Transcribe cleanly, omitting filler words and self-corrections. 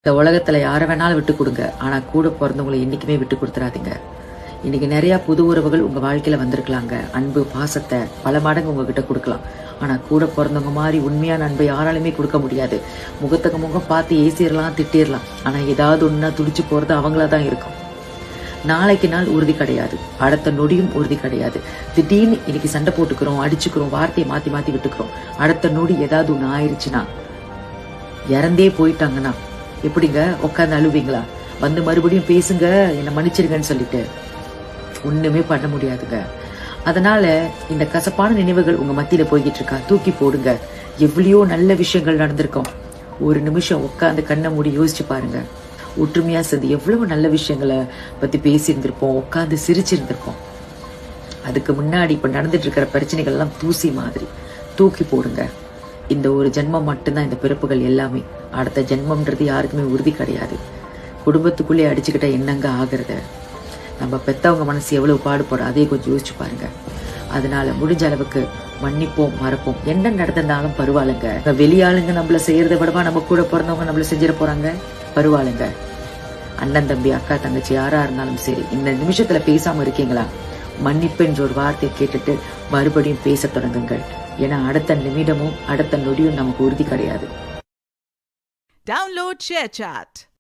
இந்த உலகத்துல யாரை வேணாலும் விட்டு கொடுங்க, ஆனா கூட பிறந்தவங்களை என்னைக்குமே விட்டு கொடுத்துறாதீங்க. இன்னைக்கு நிறைய புது உறவுகள் உங்க வாழ்க்கையில வந்திருக்கலாங்க. அன்பு பாசத்தை பல மடங்கு உங்ககிட்ட கொடுக்கலாம். ஆனா கூட பிறந்தவங்க மாதிரி உண்மையான அன்பை யாராலுமே கொடுக்க முடியாது. முகத்துக்கு முகம் பார்த்து ஏசிடலாம், திட்டிடலாம். ஆனா ஏதாவது ஒண்ணுனா துடிச்சு போறது அவங்களதான் இருக்கும். நாளைக்கு நாள் உறுதி கிடையாது, அடுத்த நொடியும் உறுதி கிடையாது. திடீர்னு இன்னைக்கு சண்டை போட்டுக்கிறோம், அடிச்சுக்கிறோம், வார்த்தையை மாத்தி மாத்தி விட்டுக்கிறோம். அடுத்த நொடி ஏதாவது ஒண்ணு ஆயிடுச்சுன்னா, இறந்தே போயிட்டாங்கன்னா எப்படிங்க உட்காந்து அழுவீங்களா? வந்து மறுபடியும் பேசுங்க, என்னை மன்னிச்சிருங்கன்னு சொல்லிட்டு ஒண்ணுமே பண்ண முடியாதுங்க. அதனால இந்த கசப்பான நினைவுகள் உங்க மத்தியில போய்கிட்டு இருக்கா, தூக்கி போடுங்க. எவ்வளையோ நல்ல விஷயங்கள் நடந்திருக்கும். ஒரு நிமிஷம் உட்காந்து கண்ணை மூடி யோசிச்சு பாருங்க. ஒற்றுமையா சேர்ந்து எவ்வளவு நல்ல விஷயங்களை பத்தி பேசியிருந்திருப்போம், உட்காந்து சிரிச்சிருந்திருப்போம். அதுக்கு முன்னாடி இப்ப நடந்துட்டு இருக்கிற பிரச்சனைகள் எல்லாம் தூசி மாதிரி தூக்கி போடுங்க. இந்த ஒரு ஜென்மம் மட்டும்தான் இந்த பிறப்புகள் எல்லாமே. அடுத்த ஜென்மம்ன்றது யாருக்குமே உறுதி கிடையாது. குடும்பத்துக்குள்ளே அடிச்சுக்கிட்ட என்னங்க ஆகுறது? நம்ம பெத்தவங்க மனசு எவ்வளவு பாடுபடும், அதையே கொஞ்சம் யோசிச்சு பாருங்க. அதனால முடிஞ்ச அளவுக்கு மன்னிப்போம், மறப்போம். என்ன நடந்திருந்தாலும் பரவாயில்லைங்க. வெளியாளுங்க நம்மள செய்யறதை விடவா நம்ம கூட பிறந்தவங்க நம்மள செஞ்சிட போறாங்க? பரவாயில்லைங்க. அண்ணன் தம்பி அக்கா தங்கச்சி யாரா இருந்தாலும் சரி, இந்த நிமிஷத்துல பேசாம இருக்கீங்களா? மன்னிப்பு என்ற ஒரு வார்த்தையை கேட்டுட்டு மறுபடியும் பேச தொடங்குங்கள். ஏன்னா அடுத்த நிமிடமும் அடுத்த நொடியும் நமக்கு உறுதி கிடையாது. Download ShareChat.